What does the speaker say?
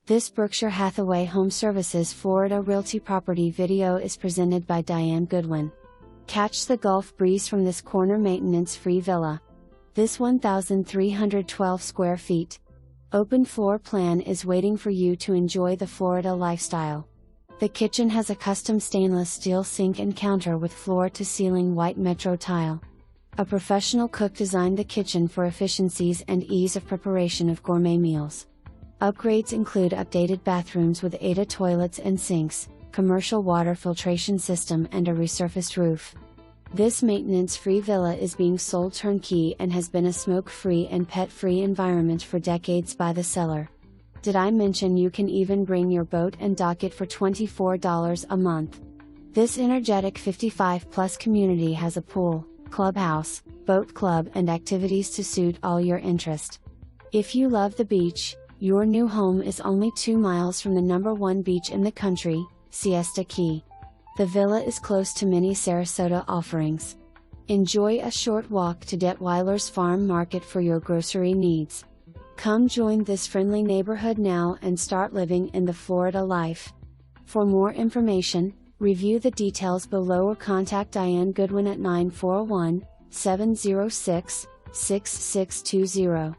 This Berkshire Hathaway HomeServices Florida Realty property video is presented by Diane Goodwin. Catch the Gulf breeze from this corner maintenance-free villa. This 1,312 square feet open floor plan is waiting for you to enjoy the Florida lifestyle. The kitchen has a custom stainless steel sink and counter with floor-to-ceiling white metro tile. A professional cook designed the kitchen for efficiencies and ease of preparation of gourmet meals. Upgrades include updated bathrooms with ADA toilets and sinks, commercial water filtration system and a resurfaced roof. This maintenance-free villa is being sold turnkey and has been a smoke-free and pet-free environment for decades by the seller. Did I mention you can even bring your boat and dock it for $24 a month? This energetic 55-plus community has a pool, clubhouse, boat club and activities to suit all your interest. If you love the beach, your new home is only 2 miles from the #1 beach in the country, Siesta Key. The villa is close to many Sarasota offerings. Enjoy a short walk to Detwiler's farm market for your grocery needs. Come join this friendly neighborhood now and start living in the Florida life. For more information, review the details below or contact Diane Goodwin at 941-706-6620.